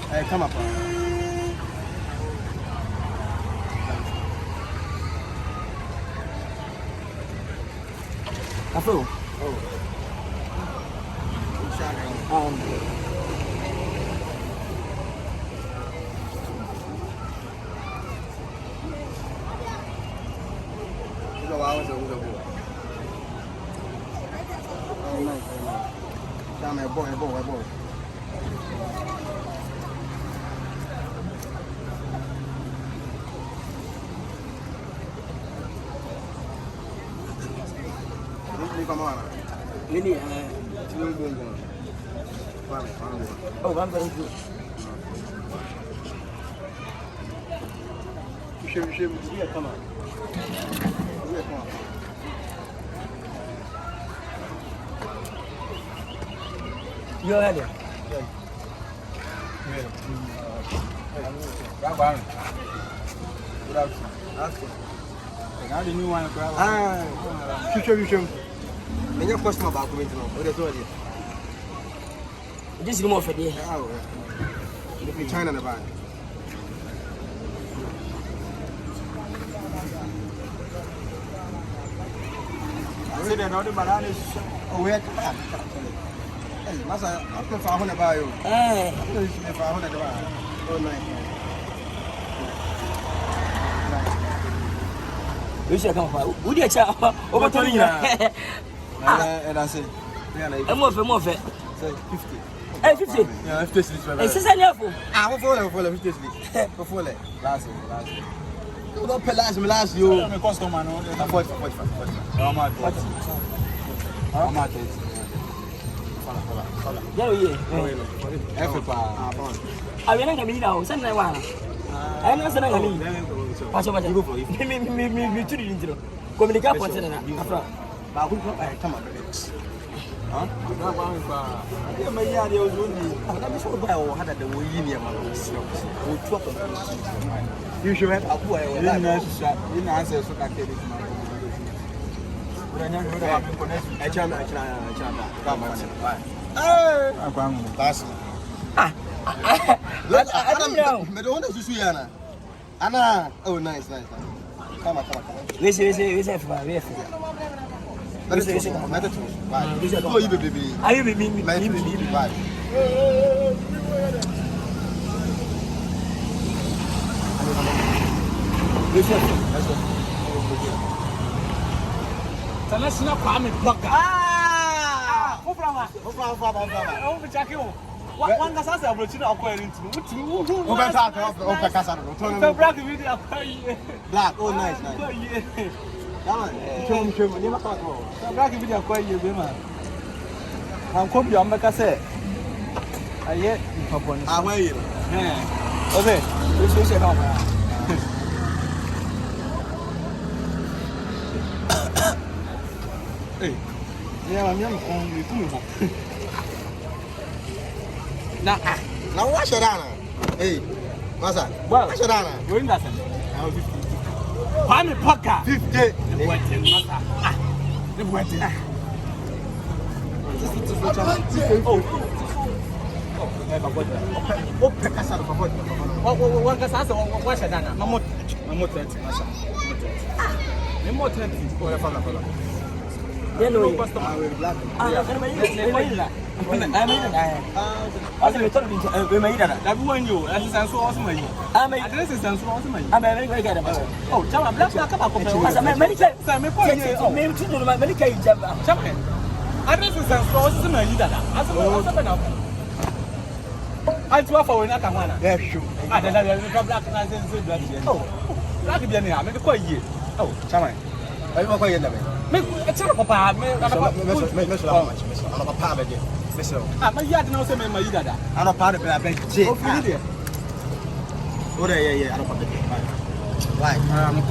Hey, come up. Afro. Boy. Lily, oh, I'm very good. Come on. You're ready. Now the new one. Future. Any question about going to know? What is it? This is more for the China the band. I said another banana is away. Hey, Massa, I'm not far about you. eh. Oh, nice. We should come for. Would you chat over 20 years? And I say, I'm more for. say 50. Hey, 50. Yeah, 50. Hey, sister, never. I will follow 50. Before that. Last. Don't pay last you. I'm a customer, no? 45. I'm at it. Yeah. I mean, I'm going to now. Send my one. I'm not sending a link. What's over there? Me too. Communicate what's in it. Come on. Huh? Yeah, my yard was only. I'm sure by all had the way in your mouth. You should have a boy. You didn't answer so I can't. I can't. I don't know. I don't know. Anna. Oh, nice. Come on. Listen. Oh, you baby. Are you baby? Bye. International Kwame Blocker. One can say about you acquiring to Black, oh nice. Come on, show me. Black video quite you, man. I'm copy on the cassette. I yet upon. Ah, where you? Okay, this is a home. Hey, yeah, I'm young only 2 months. Now, what's your Dana? Hey, Massa, what's your Dana? You're in that. I'm a poker. 50. The wedding. I do for when I come on. Yeah, sure. I don't know black and black. Oh, black be any. I'm quite ye. Oh, Chama. Are you quite in the way? Me papa me I'm papa be dey. Listen. Ah, my yard now say me my dada. I'm not part of the bed. Oh, feel it. Oh, yeah, I don't papa dey. Why? I'm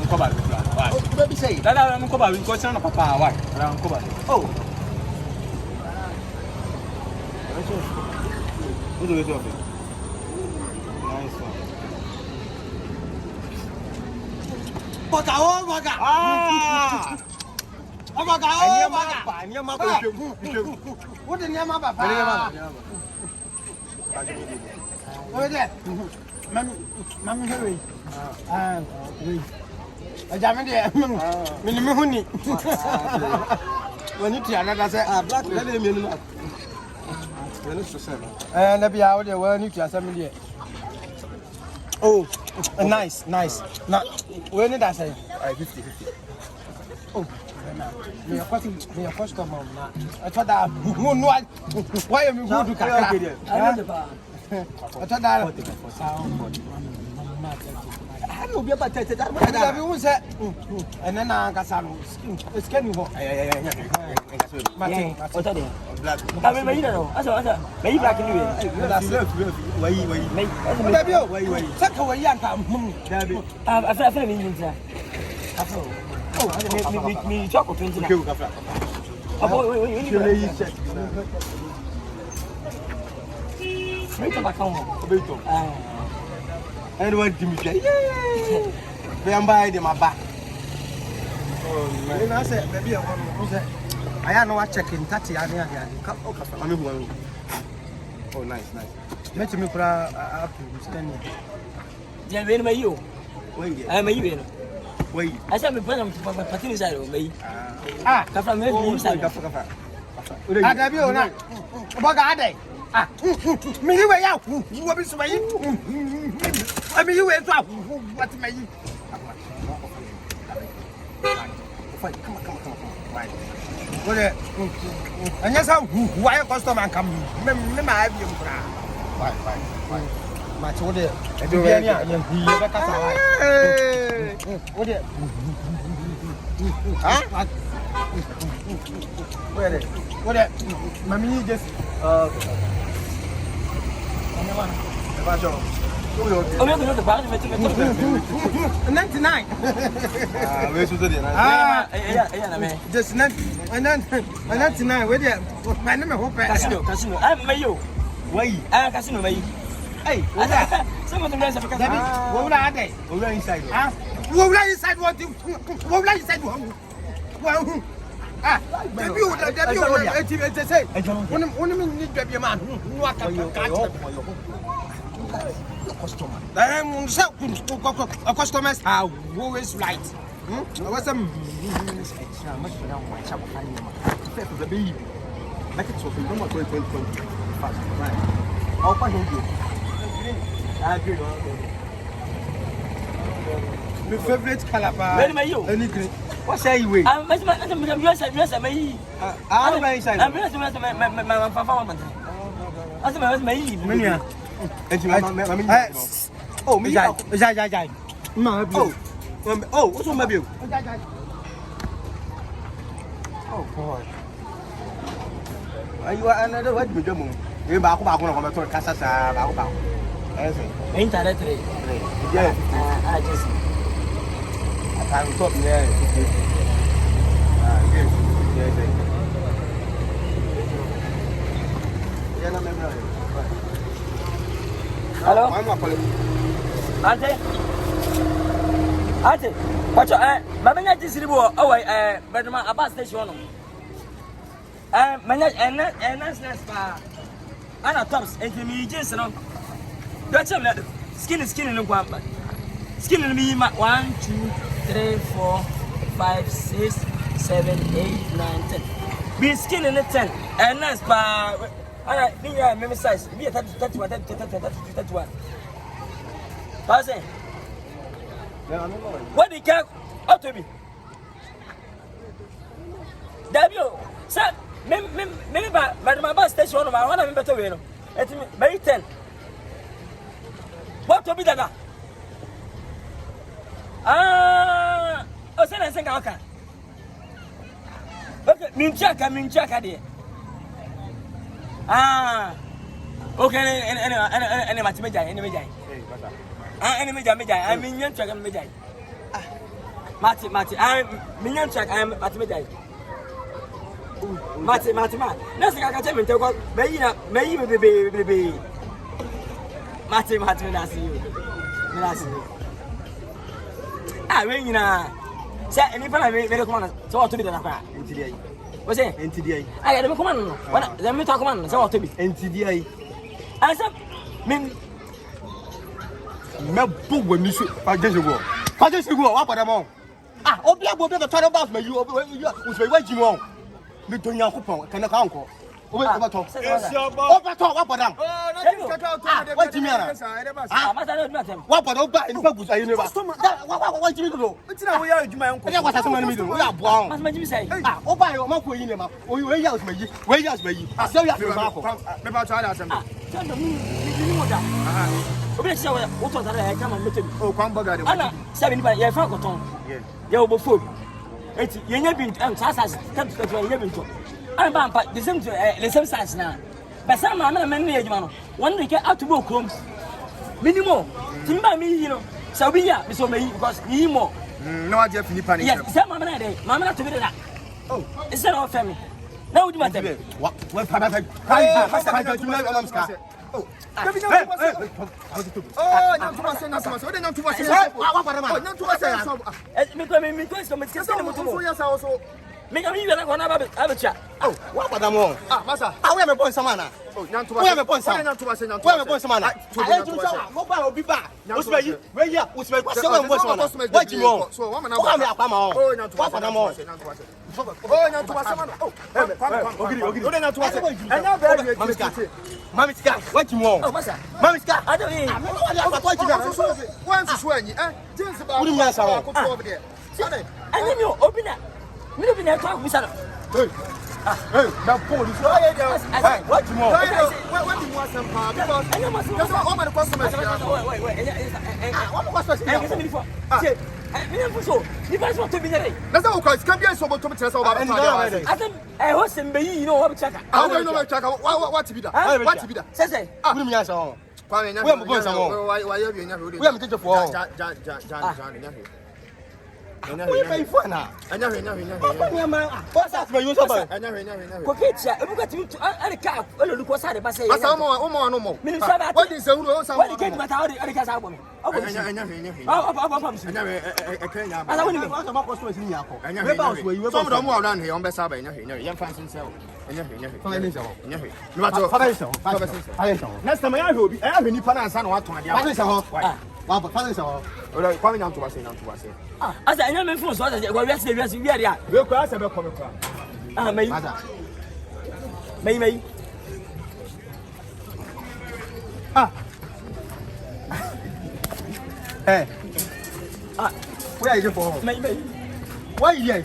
covered. Why? Oh, baby say. Dada, I'm covered because I'm papa. Why? I'm covered. Oh. What do you do? Nice one. Baka. Ah! Baka. What the name of papa? What there? Mami hurry. Wait. Ajame there. Me huni. When you try another say black let me know. And be out there when you try something. Oh, nice. Now, when did I say? 50. Oh, me a customer. I thought that why am you good to carry? I thought that. I will be about that. And then Nkansah it's getting hot. Anyone give me that? Yeah. I'm buying them my back. Oh man. I said, baby, I know what checking 30 and oh, nice. Make me for a standing. Yeah, when you? I'm a you. Wait. I said, I'm going to put my inside of me. Come me inside. I got you now. What are they? Me you way out. What is way? I mean you went out. What may you? Come on. Right. What and yes, why a customer come? Me my have you. Right. My told it. What it? Huh? What it? Mommy just Oh, you're the band. 99. Just 99. Where there? My name is Casino. I'm Mayo. Why? Casino, May. Hey, some of the rest of the country. What are they? We're inside. What inside? What inside? Well, debut. Say, one minute, baby man. What customer. Customers are always right. What's them? I'll find you. I agree. My favorite color. Where am I? What say you? I'm inside. Oh, me. Oh, what's on my bill? Oh, boy. Are you another what you do? You back on Nkansah. Ain't that today? Yeah, I just. I can't stop there. Hello? Auntie, what's your Mamma Disribo? Oh, but my about station. And that's Anna Tops, and me, Jason. That's a skin in the one. Skin in me, 1, 2, 3, 4, 5, 6, 7, 8, 9, 10. Be skin in the 10. And that's by. I think I remember size. Be a 31. Pass it. What did you get up to me? W, sir, maybe by my bus station, I want to be better. It's very 10. What to be done? Oh, send and sing. Okay. Okay, minchaka there. Ah. Okay, any matimeja, any meja. Any meja, I mean, young track and meja. Mati, I mean, young track, I am matimeja. Mati, nothing I can tell you. May be. Mati, I see you. Ah, when you know, say, and if I made a command, so to be the NTDA. What's it? NTDA. I had a command. What? Let me talk on, so to be NTDA. I said, me book when you shoot. I just go. What about them all? Ah, Obia will be the title boss, but you was waiting on. Between your coupon, can I conquer? Over talk. What about them? What do you mean? What about Oba in Purpose? I never. What do you do? It's not we are my uncle. What has someone to do? We are born. As much as you say, Oba, your uncle in him, or you wait out, wait out, wait. I saw you have never tried us. What was I come and meet him? Oh, Kwambaga. Anna, 7 by your Falcon. You're before. It's you're never been and Sassas comes to your living to. I'm back the same size now. But some men, one we get out to work home. Minimum. Timber me, you know. So we are, so me because he more. No idea if you panic. Yes, some mamma to be that. Oh, it's not our family. Now, do matter. What? Oh, make a million on a chat. Oh, what about them all? Ah, Massa, I will appoint some man. Oh, not to have a point, some man. I'll be back. Where you was my question? What you want? So, woman, I'm not what about them all? Oh, not to us. Mamma, what you want? Mamma, I don't know what you want. Once you swear, just about over there. And then you open up. We don't even talk with her. Hey, now police. What you want? What do you want some power? Because I know what's all my customers. Wait. What was I you guys want to be there. That's not because come here so much to tell about I think I was in Bay, you know what check. I don't know what check. What to be that? What to be that? Say, I'm going to why are you being a we haven't taken for I know. What's that for you? I know. What is as I never force what I was we are there. We'll cross a come. Ah, may. Ah, hey, where are you for? May. Why, yes?